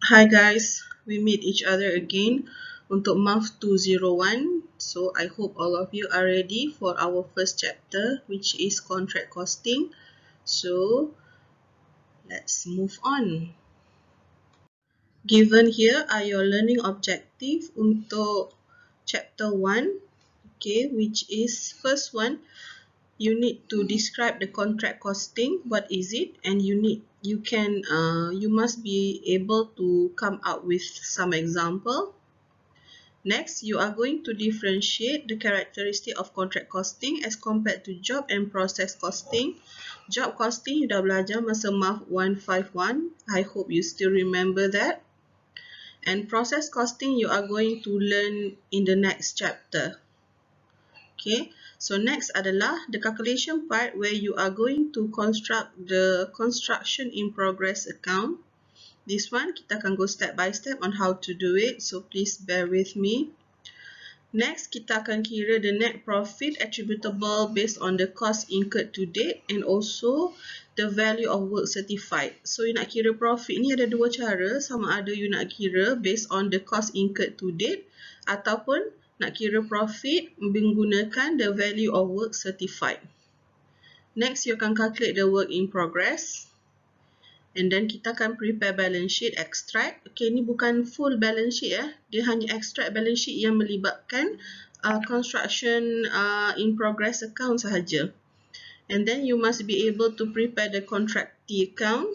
Hi guys, we meet each other again untuk Math 201. So I hope all of you are ready for our first chapter, which is contract costing. So let's move on. Given here are your learning objective untuk chapter 1, okay, which is first one. You need to describe the contract costing. What is it? And you must be able to come up with some example. Next, you are going to differentiate the characteristic of contract costing as compared to job and process costing. Job costing you dah belajar masa Math 151. I hope you still remember that. And process costing you are going to learn in the next chapter. Okay, so next adalah the calculation part where you are going to construct the construction in progress account. This one kita akan go step by step on how to do it, so please bear with me. Next, kita akan kira the net profit attributable based on the cost incurred to date and also the value of work certified. So you nak kira profit ni ada dua cara, sama ada you nak kira based on the cost incurred to date ataupun nak kira profit menggunakan the value of work certified. Next, you akan calculate the work in progress. And then kita akan prepare balance sheet extract. Okay, ni bukan full balance sheet ya. Dia hanya extract balance sheet yang melibatkan construction in progress account sahaja. And then you must be able to prepare the contractee account,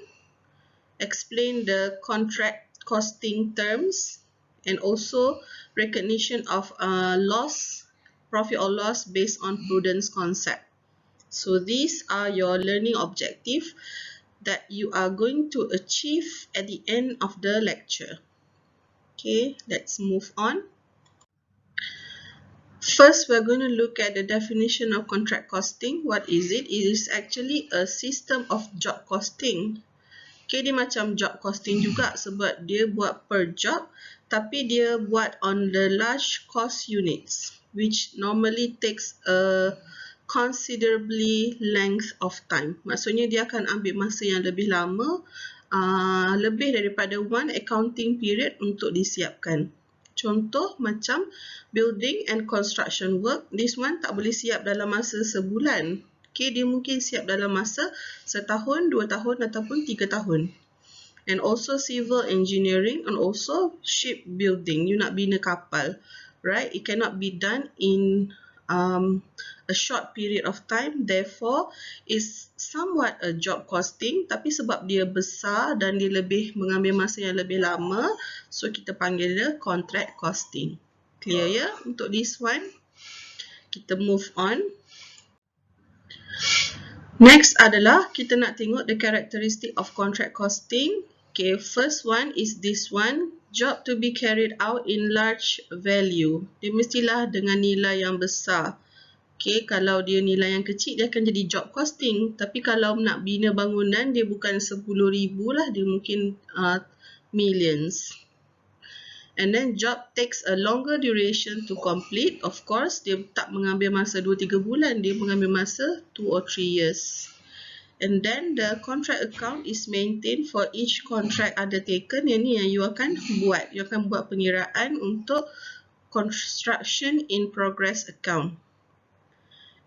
explain the contract costing terms, and also recognition of loss, profit or loss based on prudence concept. So these are your learning objective that you are going to achieve at the end of the lecture. Okay, let's move on. First, we're going to look at the definition of contract costing. What is it? It is actually a system of job costing. Okay, dia macam job costing juga sebab dia buat per job, tapi dia buat on the large cost units, which normally takes a considerably length of time. Maksudnya dia akan ambil masa yang lebih lama, lebih daripada one accounting period untuk disiapkan. Contoh macam building and construction work, this one tak boleh siap dalam masa sebulan. Okay, dia mungkin siap dalam masa setahun, 2 tahun ataupun 3 tahun. And also civil engineering and also shipbuilding, you nak bina kapal, right? It cannot be done in a short period of time, therefore is somewhat a job costing, tapi sebab dia besar dan dia lebih mengambil masa yang lebih lama, so kita panggil dia contract costing. Clear ya untuk this one? Kita move on. Next adalah kita nak tengok the characteristic of contract costing. Okay, first one is this one, job to be carried out in large value. Dia mestilah dengan nilai yang besar. Okay, kalau dia nilai yang kecil, dia akan jadi job costing. Tapi kalau nak bina bangunan, dia bukan 10,000 lah, dia mungkin millions. And then job takes a longer duration to complete. Of course, dia tak mengambil masa 2-3 bulan, dia mengambil masa 2 or 3 years. And then the contract account is maintained for each contract undertaken. Yang ni yang you akan buat. You akan buat pengiraan untuk construction in progress account.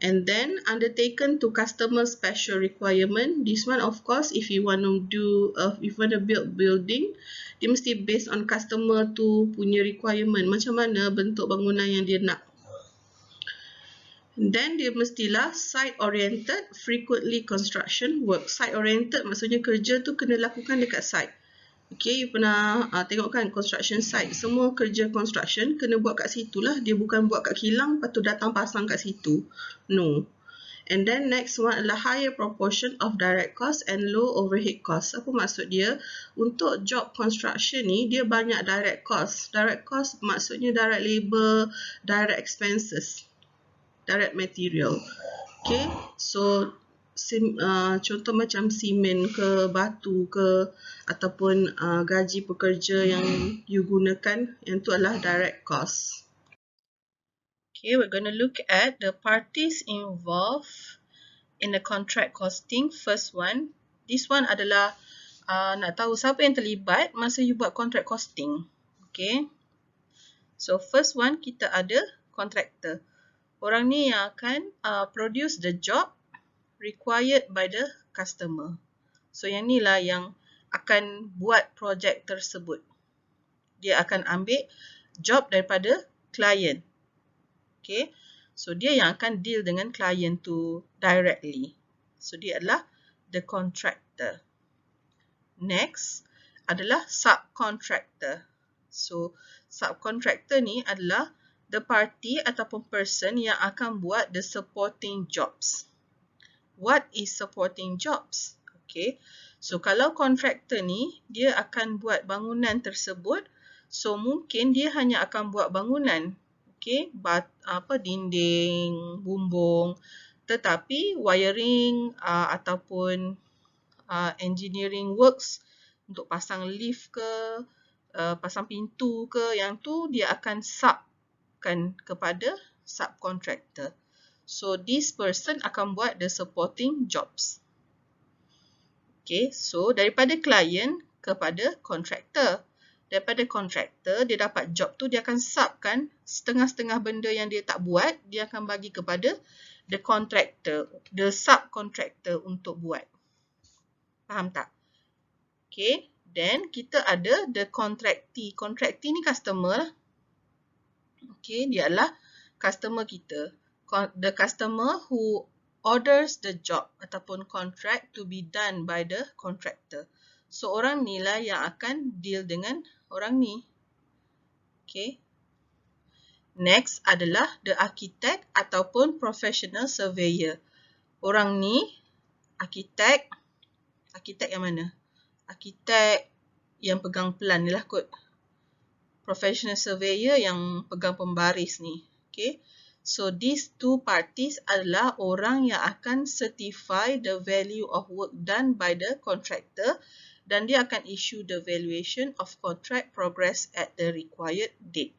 And then undertaken to customer special requirement. This one of course if you want to do, if you want to build building, dia mesti based on customer tu punya requirement. Macam mana bentuk bangunan yang dia nak. Then dia mestilah site-oriented, frequently construction work. Site-oriented maksudnya kerja tu kena lakukan dekat site. Okay, you pernah tengok kan construction site. Semua kerja construction kena buat kat situ lah. Dia bukan buat kat kilang, lepas tu datang pasang kat situ. No. And then next one adalah higher proportion of direct cost and low overhead cost. Apa maksud dia? Untuk job construction ni, dia banyak direct cost. Direct cost maksudnya direct labor, direct expenses, direct material. Okay, so contoh macam simen ke batu ke ataupun gaji pekerja yang you gunakan, yang tu adalah direct cost. Okay, we're going to look at the parties involved in the contract costing. First one, this one adalah nak tahu siapa yang terlibat masa you buat contract costing. Okay. So first one kita ada contractor. Orang ni yang akan produce the job required by the customer. So yang ni lah yang akan buat projek tersebut. Dia akan ambil job daripada klien. Okay. So dia yang akan deal dengan klien tu directly. So dia adalah the contractor. Next adalah subcontractor. So subcontractor ni adalah the party ataupun person yang akan buat the supporting jobs. What is supporting jobs? Okay. So kalau contractor ni dia akan buat bangunan tersebut, so mungkin dia hanya akan buat bangunan. Okay, dinding, bumbung, tetapi wiring ataupun engineering works untuk pasang lift ke, pasang pintu ke, yang tu dia akan subkan kepada subcontractor. So this person akan buat the supporting jobs. Okay, so daripada klien kepada contractor. Daripada contractor, dia dapat job tu, dia akan subkan setengah-setengah benda yang dia tak buat, dia akan bagi kepada the contractor, the subcontractor untuk buat. Faham tak? Okay, then kita ada the contractee. Contractee ni customer lah. Okay, dia adalah customer kita. The customer who orders the job ataupun contract to be done by the contractor. So orang ni lah yang akan deal dengan orang ni. Okay. Next adalah the architect ataupun professional surveyor. Orang ni architect yang mana? Architect yang pegang plan ni lah kot. Professional surveyor yang pegang pembaris ni. Okay. So these two parties adalah orang yang akan certify the value of work done by the contractor, dan dia akan issue the valuation of contract progress at the required date.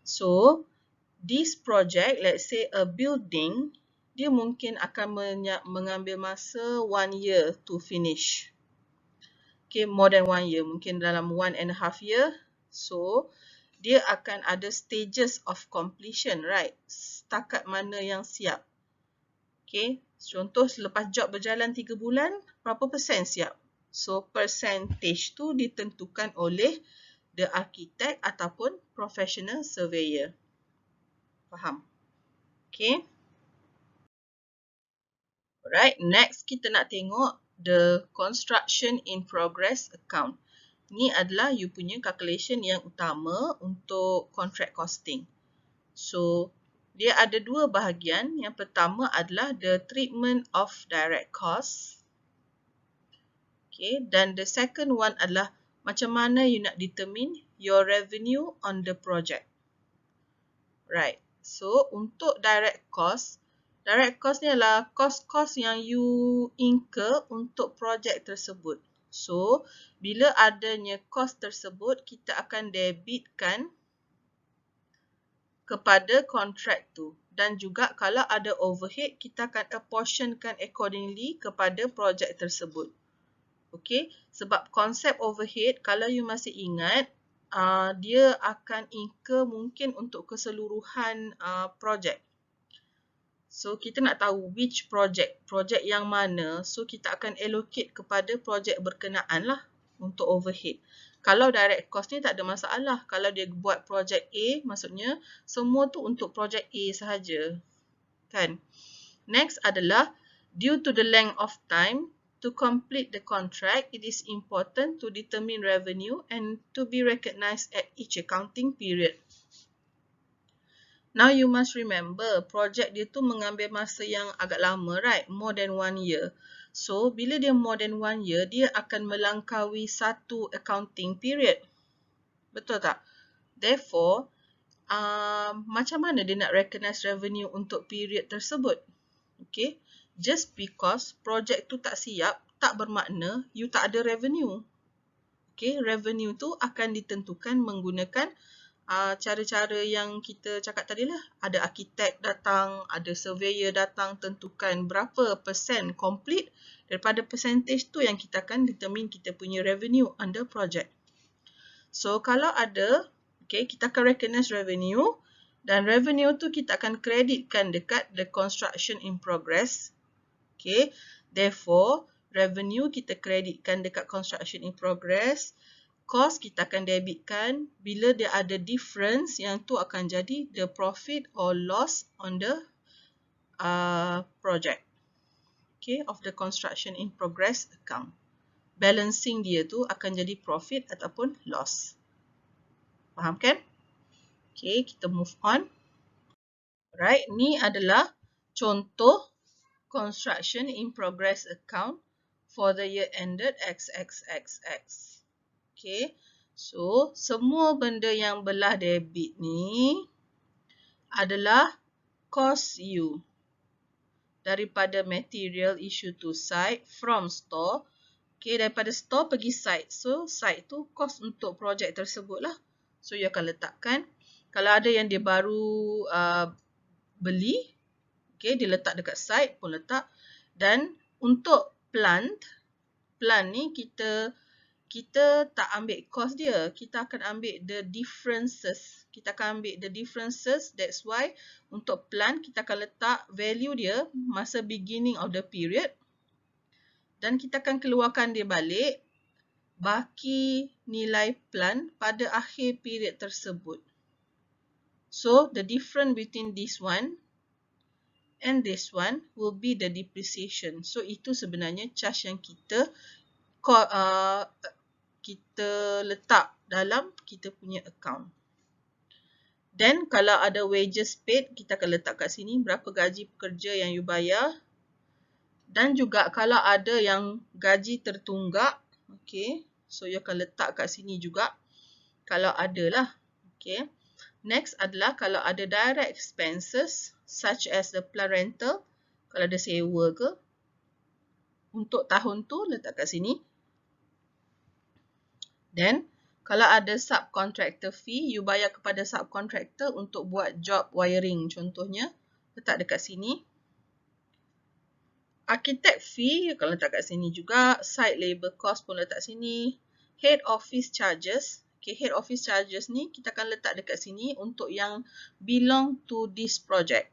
So this project, let's say a building, dia mungkin akan mengambil masa 1 year to finish. Okay, more than 1 year, mungkin dalam 1.5 year. So dia akan ada stages of completion, right? Setakat mana yang siap. Okay, contoh selepas job berjalan 3 bulan, berapa persen siap? So percentage tu ditentukan oleh the architect ataupun professional surveyor. Faham? Okay. Alright, next kita nak tengok the construction in progress account. Ni adalah you punya calculation yang utama untuk contract costing. So, dia ada dua bahagian. Yang pertama adalah the treatment of direct costs. Okay, dan the second one adalah macam mana you nak determine your revenue on the project. Right. So, untuk direct cost ni adalah cost-cost yang you incur untuk projek tersebut. So, bila adanya kos tersebut, kita akan debitkan kepada kontrak tu. Dan juga kalau ada overhead, kita akan apportionkan accordingly kepada projek tersebut. Okay, sebab konsep overhead, kalau you masih ingat, dia akan incur mungkin untuk keseluruhan projek. So, kita nak tahu which project yang mana. So, kita akan allocate kepada projek berkenaan lah untuk overhead. Kalau direct cost ni tak ada masalah. Kalau dia buat projek A, maksudnya semua tu untuk projek A sahaja. Kan? Next adalah due to the length of time to complete the contract, it is important to determine revenue and to be recognized at each accounting period. Now you must remember, project dia tu mengambil masa yang agak lama, right? More than 1 year. So, bila dia more than 1 year, dia akan melangkaui satu accounting period. Betul tak? Therefore, macam mana dia nak recognize revenue untuk period tersebut? Okay? Just because project tu tak siap, tak bermakna you tak ada revenue. Okay? Revenue tu akan ditentukan menggunakan cara-cara yang kita cakap tadi lah. Ada arkitek datang, ada surveyor datang, tentukan berapa persen complete. Daripada percentage tu yang kita akan determine kita punya revenue under project. So kalau ada, okay, kita akan recognize revenue. Dan revenue tu kita akan kreditkan dekat the construction in progress. Okay, therefore revenue kita kreditkan dekat construction in progress. Cost kita akan debitkan. Bila dia ada difference, yang tu akan jadi the profit or loss on the project. Okay, of the construction in progress account. Balancing dia tu akan jadi profit ataupun loss. Faham kan? Okay, kita move on. Right, ni adalah contoh construction in progress account for the year ended XXXX. Okay, so semua benda yang belah debit ni adalah cost you daripada material issue to site from store. Okay, daripada store pergi site. So site tu cost untuk projek tersebut lah. So you akan letakkan. Kalau ada yang dia baru beli, okay, dia letak dekat site pun letak. Dan untuk plant ni kita tak ambil cost dia. Kita akan ambil the differences. Kita akan ambil the differences. That's why untuk plant kita akan letak value dia masa beginning of the period. Dan kita akan keluarkan dia balik baki nilai plant pada akhir period tersebut. So the difference between this one and this one will be the depreciation. So itu sebenarnya charge yang kita letak dalam kita punya account. Then kalau ada wages paid, kita akan letak kat sini berapa gaji pekerja yang you bayar. Dan juga kalau ada yang gaji tertunggak, okay, so you akan letak kat sini juga kalau ada lah. Okay. Next adalah kalau ada direct expenses such as the plant rental, kalau ada sewa ke, untuk tahun tu letak kat sini. Then, kalau ada subcontractor fee, you bayar kepada subcontractor untuk buat job wiring contohnya, letak dekat sini. Architect fee, kalau letak kat sini juga. Site labor cost pun letak sini. Head office charges. Okay, head office charges ni kita akan letak dekat sini untuk yang belong to this project.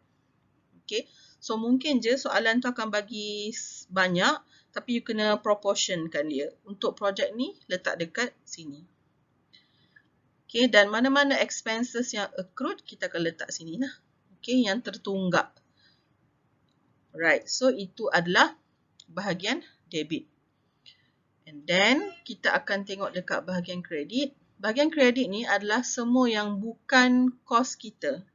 Okay, so mungkin je soalan tu akan bagi banyak, tapi you kena proportionkan dia. Untuk project ni, letak dekat sini. Okay, dan mana-mana expenses yang accrued, kita akan letak sini lah. Okay, yang tertunggak. Right, so itu adalah bahagian debit. And then, kita akan tengok dekat bahagian kredit. Bahagian kredit ni adalah semua yang bukan kos kita.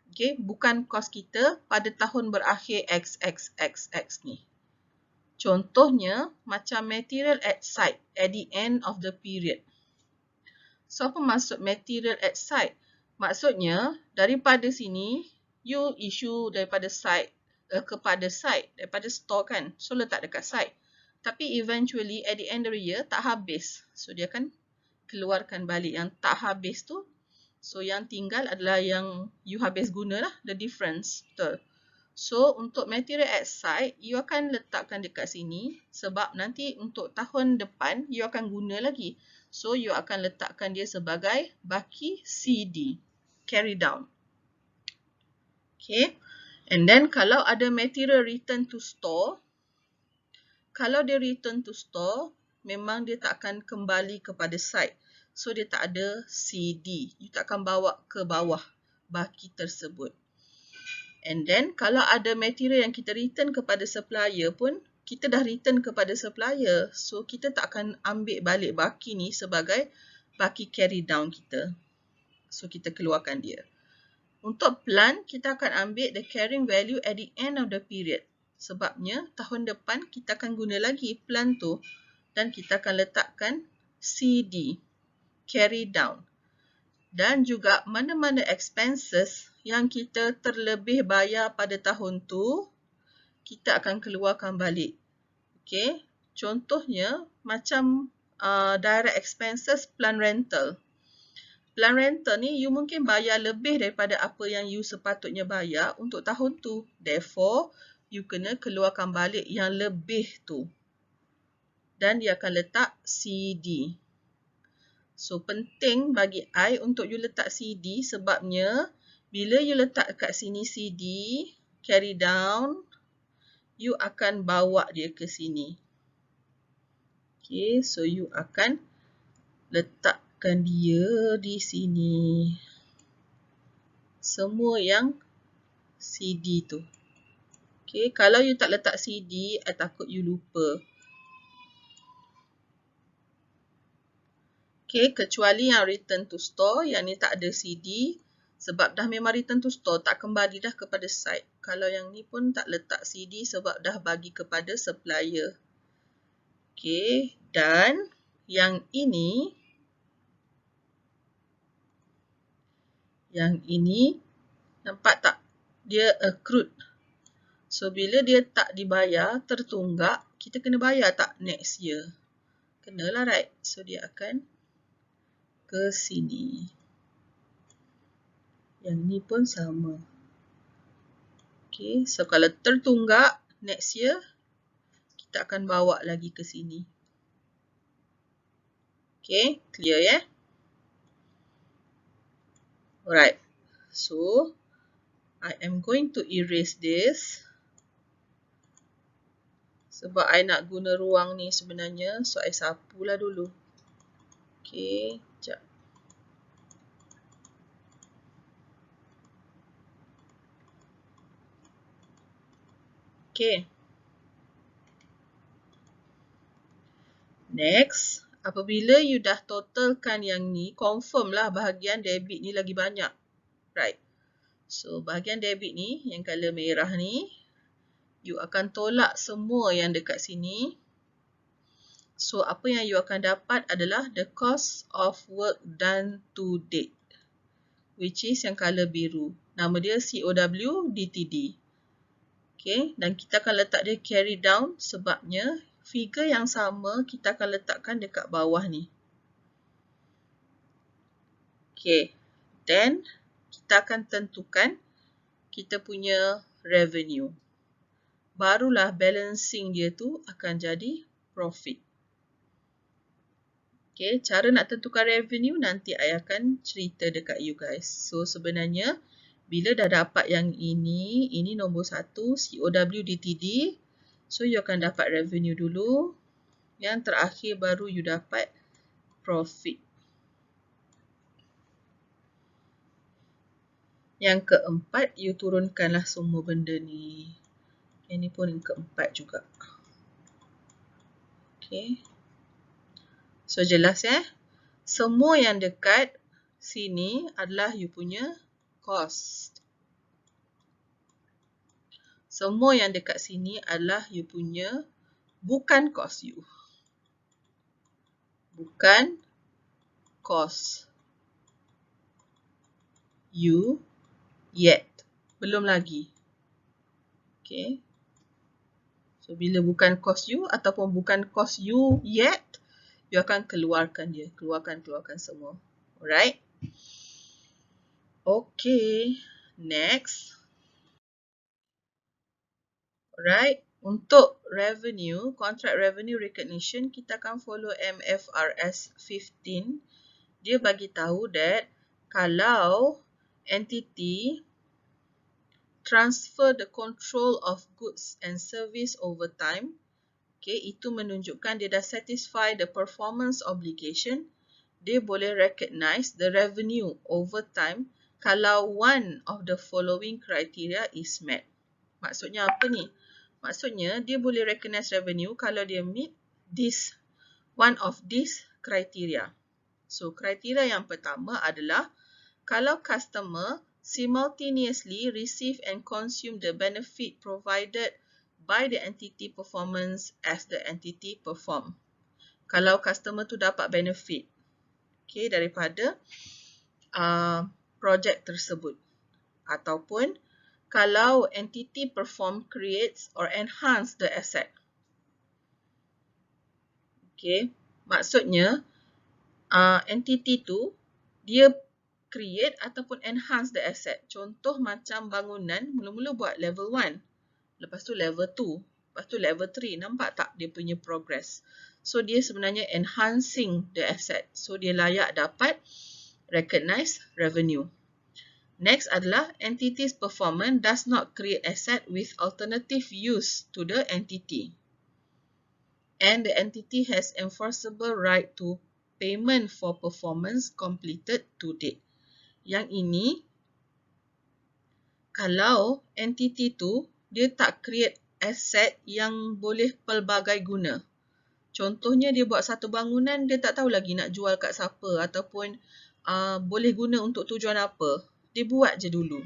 Okay, bukan kos kita pada tahun berakhir XXXX ni. Contohnya, macam material at site at the end of the period. So, apa maksud material at site? Maksudnya, daripada sini, you issue daripada site kepada site, daripada store kan. So, letak dekat site. Tapi eventually, at the end of the year, tak habis. So, dia akan keluarkan balik yang tak habis tu. So, yang tinggal adalah yang you habis guna lah, the difference. Betul. So, untuk material at site, you akan letakkan dekat sini sebab nanti untuk tahun depan, you akan guna lagi. So, you akan letakkan dia sebagai baki CD, carry down. Okay. And then, kalau ada material return to store, kalau dia return to store, memang dia tak akan kembali kepada site. So, dia tak ada CD. You tak akan bawa ke bawah baki tersebut. And then, kalau ada material yang kita return kepada supplier pun, kita dah return kepada supplier. So, kita tak akan ambil balik baki ni sebagai baki carry down kita. So, kita keluarkan dia. Untuk plant, kita akan ambil the carrying value at the end of the period. Sebabnya, tahun depan kita akan guna lagi plant tu dan kita akan letakkan CD, carry down. Dan juga mana-mana expenses yang kita terlebih bayar pada tahun tu, kita akan keluarkan balik. Okay, contohnya macam direct expenses plant rental. Plan rental ni, you mungkin bayar lebih daripada apa yang you sepatutnya bayar untuk tahun tu. Therefore, you kena keluarkan balik yang lebih tu. Dan dia akan letak CD. So, penting bagi I untuk you letak CD sebabnya bila you letak kat sini CD, carry down, you akan bawa dia ke sini. Okay, so you akan letakkan dia di sini. Semua yang CD tu. Okay, kalau you tak letak CD, I takut you lupa. Okay, kecuali yang return to store, yang ni tak ada CD. Sebab dah memang return to store, tak kembali dah kepada site. Kalau yang ni pun tak letak CD sebab dah bagi kepada supplier. Okay, dan yang ini nampak tak? Dia accrued. So, bila dia tak dibayar, tertunggak, kita kena bayar tak next year? Kenalah, right? So, dia akan ke sini. Yang ni pun sama. Okay, so kalau tertunggak next year, kita akan bawa lagi ke sini. Okay, clear ya? Alright, so I am going to erase this. Sebab I nak guna ruang ni sebenarnya, so I sapulah dulu. Okay, sekejap. Okay. Next, apabila you dah totalkan yang ni, confirm lah bahagian debit ni lagi banyak. Right. So, bahagian debit ni, yang color merah ni, you akan tolak semua yang dekat sini. So, apa yang you akan dapat adalah the cost of work done to date. Which is yang color biru. Nama dia COW DTD. Okay, dan kita akan letak dia carry down sebabnya figure yang sama kita akan letakkan dekat bawah ni. Okay, then kita akan tentukan kita punya revenue. Barulah balancing dia tu akan jadi profit. Okay, cara nak tentukan revenue nanti I akan cerita dekat you guys. So, sebenarnya bila dah dapat yang ini nombor 1, COW DTD. So, you akan dapat revenue dulu. Yang terakhir baru you dapat profit. Yang keempat, you turunkanlah semua benda ni. Ini pun yang keempat juga. Okay. So, jelas ya? Semua yang dekat sini adalah you punya cost. Semua yang dekat sini adalah you punya bukan cost you. Bukan cost you yet. Belum lagi. Okay. So, bila bukan cost you ataupun bukan cost you yet, you akan keluarkan dia. Keluarkan semua. Alright. Okay. Next. Alright. Untuk revenue, contract revenue recognition, kita akan follow MFRS 15. Dia bagi tahu that kalau entity transfer the control of goods and service over time, okay, itu menunjukkan dia dah satisfy the performance obligation, dia boleh recognize the revenue over time kalau one of the following criteria is met. Maksudnya apa ni? Maksudnya dia boleh recognize revenue kalau dia meet this one of these criteria. So, kriteria yang pertama adalah kalau customer simultaneously receive and consume the benefit provided by the entity performance as the entity perform. Kalau customer tu dapat benefit, okay, daripada projek tersebut. Ataupun kalau entity perform creates or enhance the asset. Okay, maksudnya entity tu dia create ataupun enhance the asset. Contoh macam bangunan, mula-mula buat level 1, lepas tu level 2, lepas tu level 3. Nampak tak dia punya progress? So, dia sebenarnya enhancing the asset. So, dia layak dapat recognize revenue. Next adalah entity's performance does not create asset with alternative use to the entity. And the entity has enforceable right to payment for performance completed to date. Yang ini, kalau entity tu, dia tak create asset yang boleh pelbagai guna. Contohnya dia buat satu bangunan, dia tak tahu lagi nak jual kat siapa ataupun boleh guna untuk tujuan apa. Dia buat je dulu.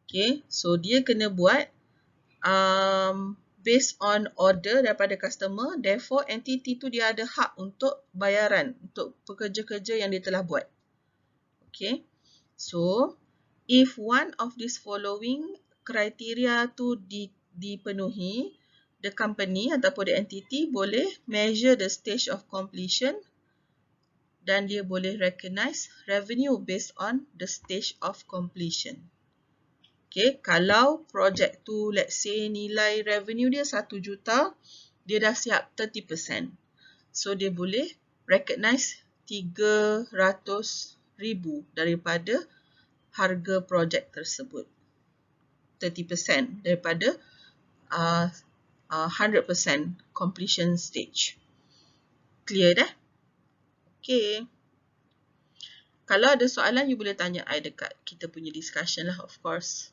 Okay, so dia kena buat based on order daripada customer, therefore entity tu dia ada hak untuk bayaran untuk pekerja-kerja yang dia telah buat. Okay, so if one of these following criteria tu dipenuhi, the company ataupun the entity boleh measure the stage of completion dan dia boleh recognize revenue based on the stage of completion. Okay, kalau projek tu let's say nilai revenue dia 1 juta, dia dah siap 30%. So dia boleh recognize 300,000 daripada harga projek tersebut. 30% daripada 100% completion stage. Clear dah? Okay. Kalau ada soalan, you boleh tanya I dekat kita punya discussion lah, of course.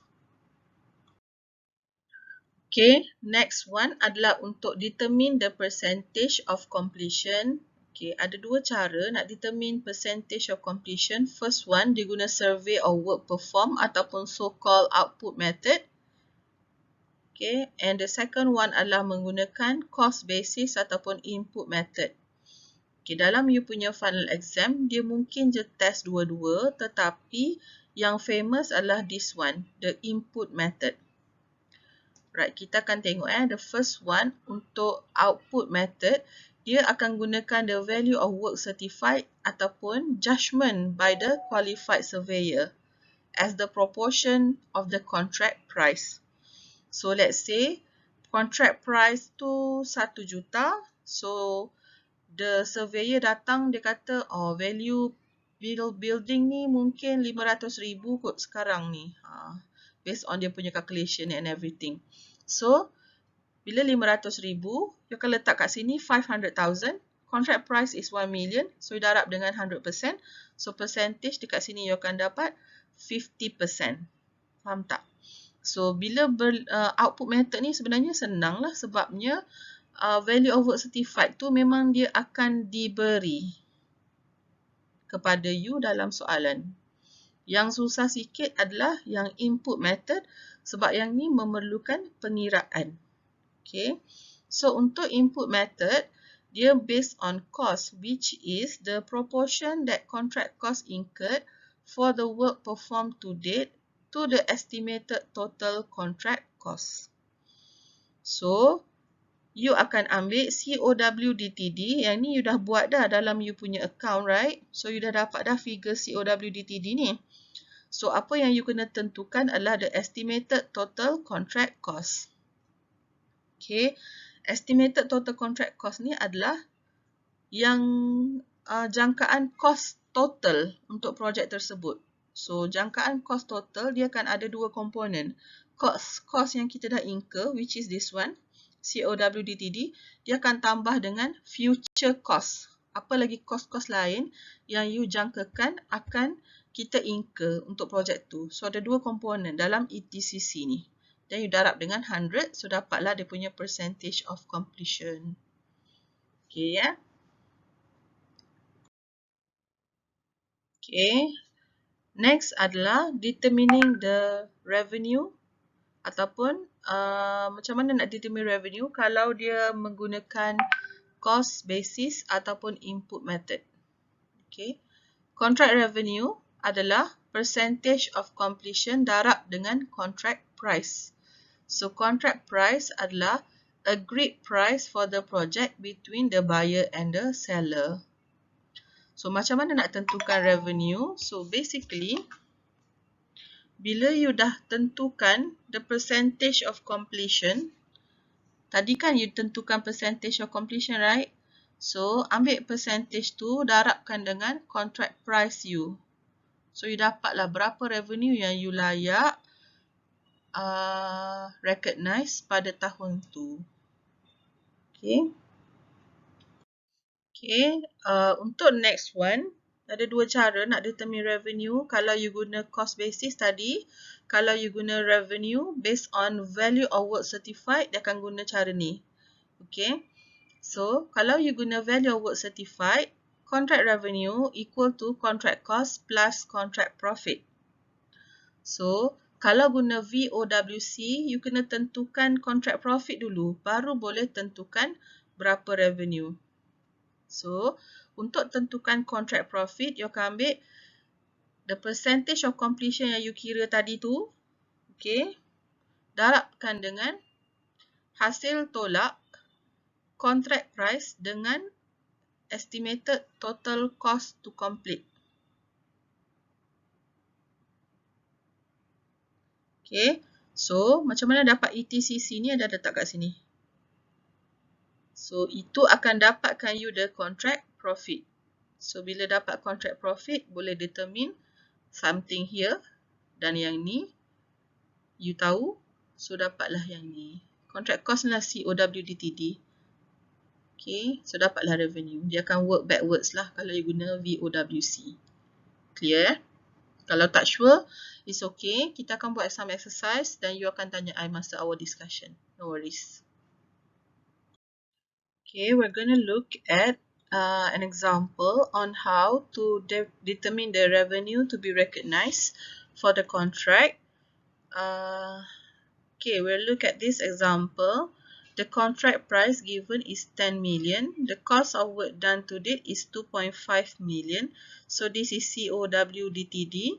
Okay, next one adalah untuk determine the percentage of completion. Okay, ada dua cara nak determine percentage of completion. First one, dia guna survey or work perform ataupun so-called output method. Okay, and the second one adalah menggunakan cost basis ataupun input method. Okay, dalam you punya final exam, dia mungkin je test dua-dua, tetapi yang famous adalah this one, the input method. Right, kita akan tengok the first one untuk output method, dia akan gunakan the value of work certified ataupun judgment by the qualified surveyor as the proportion of the contract price. So let's say contract price tu 1 juta. So the surveyor datang, dia kata value building ni mungkin 500,000 kot sekarang ni. Based on dia punya calculation and everything. So, bila 500,000, you akan letak kat sini 500,000. Contract price is 1 million. So, you darab dengan 100%. So, percentage dekat sini you akan dapat 50%. Faham tak? So, bila output method ni sebenarnya senang lah sebabnya value of work certified tu memang dia akan diberi kepada you dalam soalan. Yang susah sikit adalah yang input method sebab yang ni memerlukan pengiraan. Okay. So, untuk input method, dia based on cost which is the proportion that contract cost incurred for the work performed to date to the estimated total contract cost. So, you akan ambil COW DTD. Yang ni you dah buat dah dalam you punya account, right? So, you dah dapat dah figure COW DTD ni. So, apa yang you kena tentukan adalah the estimated total contract cost. Okay. Estimated total contract cost ni adalah yang jangkaan cost total untuk projek tersebut. So, jangkaan cost total dia akan ada dua komponen. Cost yang kita dah incur, which is this one, COW DTD, dia akan tambah dengan future cost. Apa lagi cost-cost lain yang you jangkakan akan kita incur untuk projek tu. So, ada dua komponen dalam ETCC ni. Dan you darab dengan 100, so dapatlah dia punya percentage of completion. Okay, ya. Okay. Next adalah determining the revenue ataupun macam mana nak determine revenue kalau dia menggunakan cost basis ataupun input method. Okay. Contract revenue adalah percentage of completion darab dengan contract price. So, contract price adalah agreed price for the project between the buyer and the seller. So macam mana nak tentukan revenue? So basically, bila you dah tentukan the percentage of completion, tadi kan you tentukan percentage of completion, right? So ambil percentage tu, darabkan dengan contract price you. So you dapatlah berapa revenue yang you layak recognize pada tahun tu. Okay. Okay, untuk next one, ada dua cara nak determine revenue. Kalau you guna cost basis tadi, kalau you guna revenue based on value of work certified, dia akan guna cara ni. Okay, so kalau you guna value of work certified, contract revenue equal to contract cost plus contract profit. So, kalau guna VOWC, you kena tentukan contract profit dulu, baru boleh tentukan berapa revenue. So, untuk tentukan contract profit, you akan ambil the percentage of completion yang you kira tadi tu, okay, darabkan dengan hasil tolak contract price dengan estimated total cost to complete. Okay, so macam mana dapat ETCC ni, ada letak kat sini. So, itu akan dapatkan you the contract profit. So, bila dapat contract profit, boleh determine something here. Dan yang ni, you tahu. So, dapatlah yang ni. Contract cost lah COWDTD. Okay, so dapatlah revenue. Dia akan work backwards lah kalau you guna VOWC. Clear? Kalau tak sure, it's okay. Kita akan buat some exercise dan you akan tanya I masa our discussion. No worries. Okay, we're going to look at an example on how to determine the revenue to be recognized for the contract. Okay, we'll look at this example. The contract price given is 10 million. The cost of work done to date is 2.5 million. So this is COWDTD.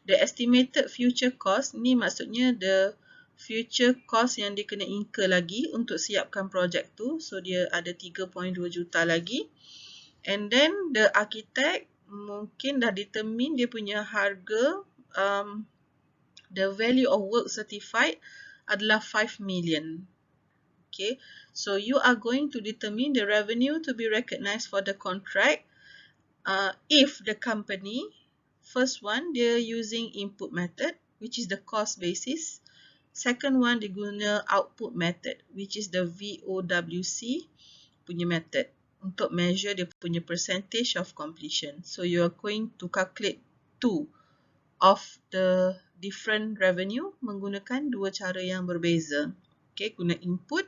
The estimated future cost, ni maksudnya the future cost yang dia kena incur lagi untuk siapkan projek tu. So, dia ada 3.2 juta lagi. And then, the architect mungkin dah determine dia punya harga, the value of work certified adalah 5 million. Okay, so you are going to determine the revenue to be recognized for the contract if the company, first one, dia using input method, which is the cost basis. Second one, dia guna output method, which is the VOWC punya method untuk measure dia punya percentage of completion. So, you are going to calculate two of the different revenue menggunakan dua cara yang berbeza. Okay, guna input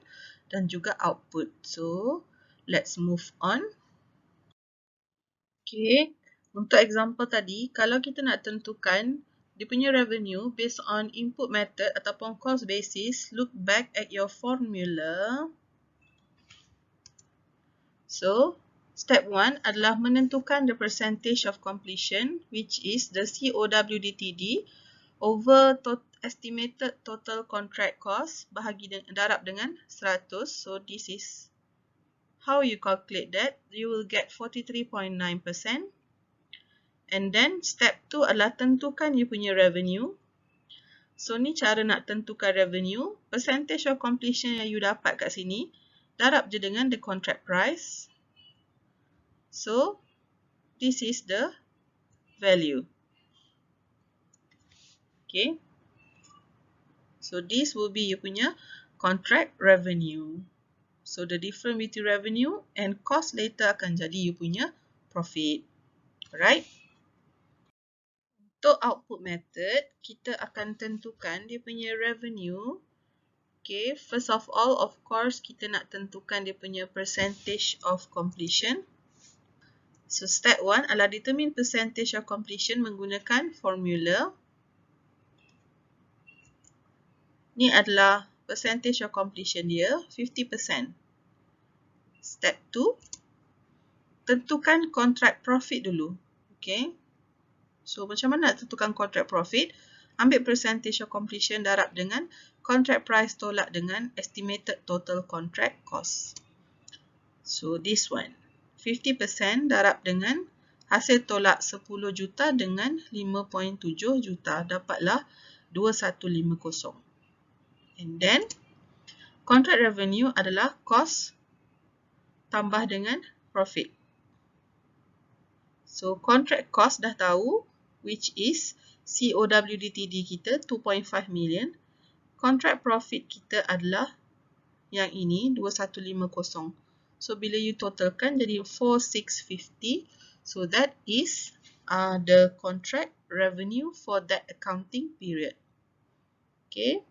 dan juga output. So, let's move on. Okay, untuk example tadi, kalau kita nak tentukan dia punya revenue based on input method ataupun cost basis, look back at your formula. So, step 1 adalah menentukan the percentage of completion, which is the COWDTD over estimated total contract cost bahagi darab dengan 100. So, this is how you calculate that. You will get 43.9%. And then, step 2 adalah tentukan you punya revenue. So, ni cara nak tentukan revenue. Percentage of completion yang you dapat kat sini, darab je dengan the contract price. So, this is the value. Okay. So, this will be you punya contract revenue. So, the difference between revenue and cost later akan jadi you punya profit. Alright. Untuk output method, kita akan tentukan dia punya revenue. Okay, first of all, of course, kita nak tentukan dia punya percentage of completion. So, step 1 adalah determine percentage of completion menggunakan formula. Ni adalah percentage of completion dia, 50%. Step 2, tentukan contract profit dulu. Okay. So, macam mana nak tentukan contract profit? Ambil percentage of completion darab dengan contract price tolak dengan estimated total contract cost. So, this one. 50% darab dengan Hasil tolak 10 juta dengan 5.7 juta. Dapatlah 2150. And then, contract revenue adalah cost tambah dengan profit. So, contract cost dah tahu, which is COWDTD kita 2.5 million. Contract profit kita adalah yang ini, 2150. So, bila you totalkan jadi 4650. So, that is the contract revenue for that accounting period. Okay.